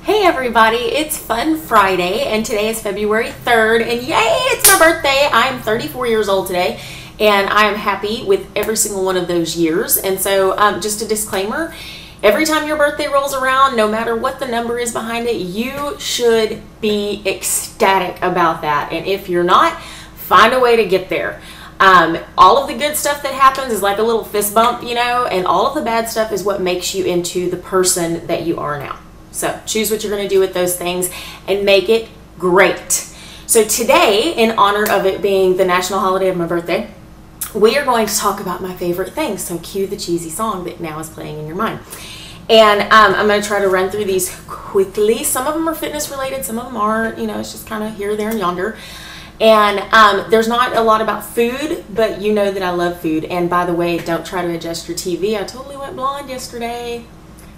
Hey everybody, it's Fun Friday and today is February 3rd and yay, it's my birthday. I'm 34 years old today and I am happy with every single one of those years. And so just a disclaimer, every time your birthday rolls around, no matter what the number is behind it, you should be ecstatic about that. And if you're not, find a way to get there. All of the good stuff that happens is like a little fist bump, you know, and all of the bad stuff is what makes you into the person that you are now. So choose what you're going to do with those things and make it great. So today, in honor of it being the national holiday of my birthday, we are going to talk about my favorite things. So cue the cheesy song that now is playing in your mind. And I'm going to try to run through these quickly. Some of them are fitness related, some of them aren't. You know, it's just kind of here, there, and yonder. And there's not a lot about food, but you know that I love food. And by the way, don't try to adjust your TV. I totally went blonde yesterday.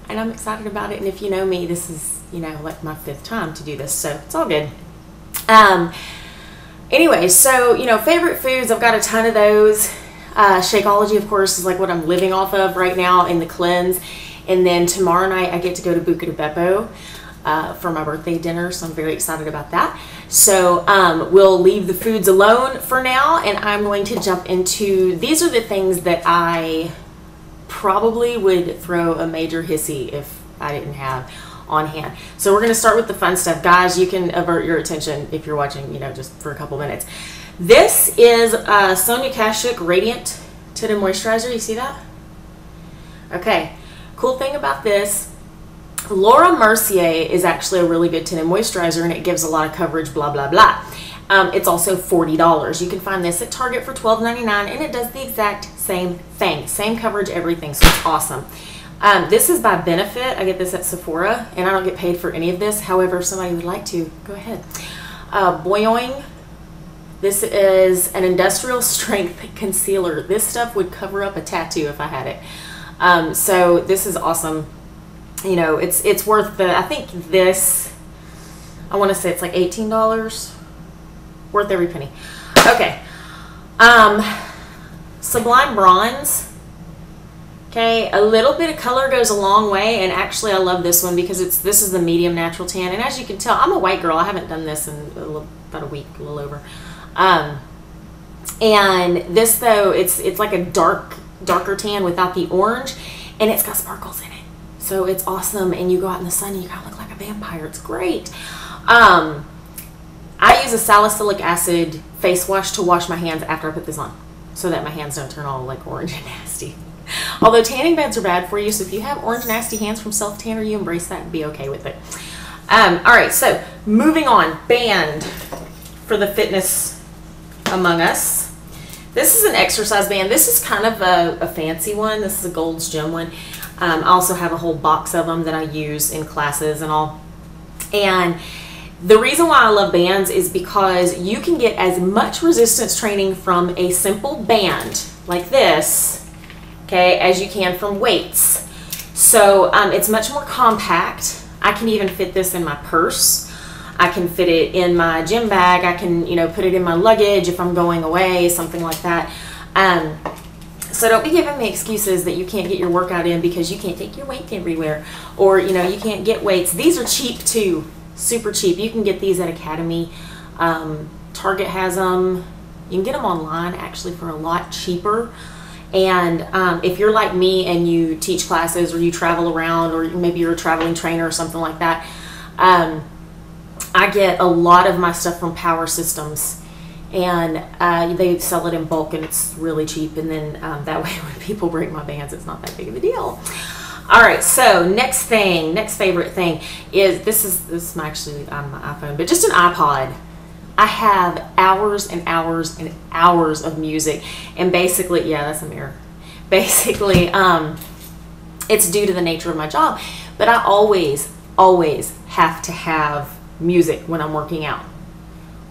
And I'm excited about it. And if you know me, this is, you know, like my 5th time to do this. So it's all good. Anyway, so, you know, favorite foods, I've got a ton of those. Shakeology, of course, is like what I'm living off of right now in the cleanse. And then tomorrow night, I get to go to Buca di Beppo for my birthday dinner. So I'm very excited about that. So we'll leave the foods alone for now. And I'm going to jump into, these are the things that I probably would throw a major hissy if I didn't have on hand. So we're going to start with the fun stuff. Guys, you can avert your attention if you're watching, you know, just for a couple minutes. This is Sonia Kashuk Radiant Tinted Moisturizer. You see that? Okay. Cool thing about this, Laura Mercier is actually a really good tinted moisturizer and it gives a lot of coverage, blah, blah, blah. It's also $40. You can find this at Target for $12.99 and it does the exact same thing. Same coverage, everything, so it's awesome. This is by Benefit. I get this at Sephora and I don't get paid for any of this. However, if somebody would like to, go ahead. Boyoing. This is an industrial strength concealer. This stuff would cover up a tattoo if I had it. So this is awesome. You know, it's worth the, I think this, I want to say it's like $18. Worth every penny. Okay. Sublime Bronze. Okay, a little bit of color goes a long way, and actually I love this one because this is the medium natural tan, and as you can tell, I'm a white girl. I haven't done this in about a week, a little over. And this though, it's like a darker tan without the orange, and it's got sparkles in it. So it's awesome, and you go out in the sun and you kind of look like a vampire. It's great. I use a salicylic acid face wash to wash my hands after I put this on so that my hands don't turn all like orange and nasty. Although tanning beds are bad for you, so if you have orange nasty hands from self-tanner, you embrace that and be okay with it. Alright, so moving on. Band for the fitness among us. This is an exercise band. This is kind of a fancy one. This is a Gold's Gym one. I also have a whole box of them that I use in classes and all. And the reason why I love bands is because you can get as much resistance training from a simple band like this, okay, as you can from weights. So it's much more compact. I can even fit this in my purse. I can fit it in my gym bag. I can, you know, put it in my luggage if I'm going away, something like that. So don't be giving me excuses that you can't get your workout in because you can't take your weight everywhere, or, you know, you can't get weights. These are cheap too. Super cheap. You can get these at Academy. Target has them. You can get them online actually for a lot cheaper. And if you're like me and you teach classes or you travel around, or maybe you're a traveling trainer or something like that, I get a lot of my stuff from Power Systems, and they sell it in bulk and it's really cheap. And then that way when people break my bands, it's not that big of a deal. All right, so next favorite thing is, this is actually on my iPhone, but just an iPod. I have hours and hours and hours of music, and basically, yeah, that's a mirror. Basically, it's due to the nature of my job, but I always have to have music when I'm working out.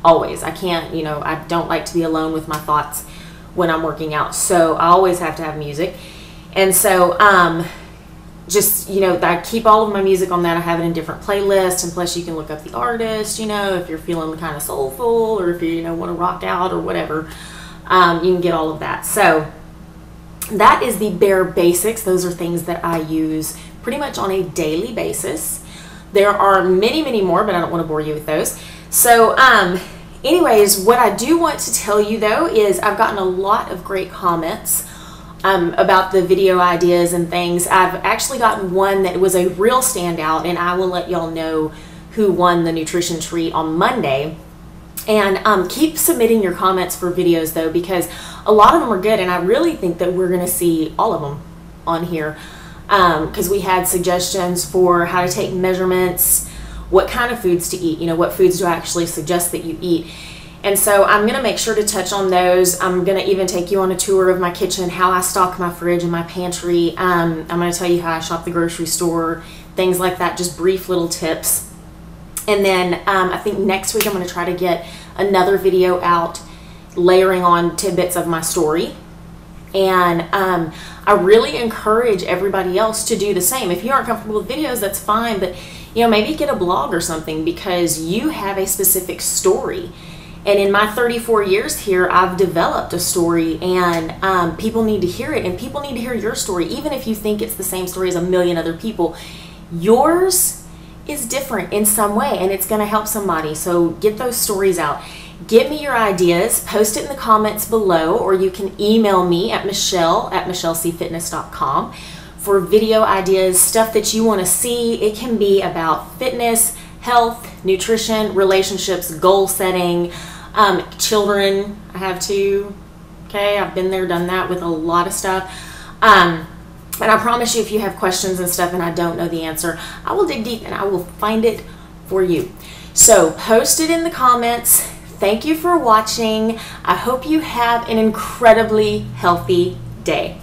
Always. I can't, you know, I don't like to be alone with my thoughts when I'm working out, so I always have to have music. And so, just, you know, I keep all of my music on that. I have it in different playlists, and plus you can look up the artist, you know, if you're feeling kind of soulful, or if you know, want to rock out or whatever, you can get all of that. So that is the bare basics. Those are things that I use pretty much on a daily basis. There are many, many more, but I don't want to bore you with those. So anyways, what I do want to tell you though is I've gotten a lot of great comments about the video ideas and things. I've actually gotten one that was a real standout, and I will let y'all know who won the nutrition treat on Monday. And keep submitting your comments for videos though, because a lot of them are good, and I really think that we're going to see all of them on here, because we had suggestions for how to take measurements, what kind of foods to eat, you know, what foods do I actually suggest that you eat. And so I'm going to make sure to touch on those. I'm going to even take you on a tour of my kitchen, how I stock my fridge and my pantry. I'm going to tell you how I shop the grocery store, things like that, just brief little tips. And then I think next week I'm going to try to get another video out layering on tidbits of my story. And I really encourage everybody else to do the same. If you aren't comfortable with videos, that's fine, but you know, maybe get a blog or something, because you have a specific story. And in my 34 years here, I've developed a story, and people need to hear it, and people need to hear your story. Even if you think it's the same story as a million other people, yours is different in some way, and it's going to help somebody. So get those stories out. Give me your ideas, post it in the comments below, or you can email me at michelle@michellecfitness.com for video ideas, stuff that you want to see. It can be about fitness, health, nutrition, relationships, goal setting, children. I have two. Okay, I've been there, done that with a lot of stuff. And I promise you, if you have questions and stuff and I don't know the answer, I will dig deep and I will find it for you. So post it in the comments. Thank you for watching. I hope you have an incredibly healthy day.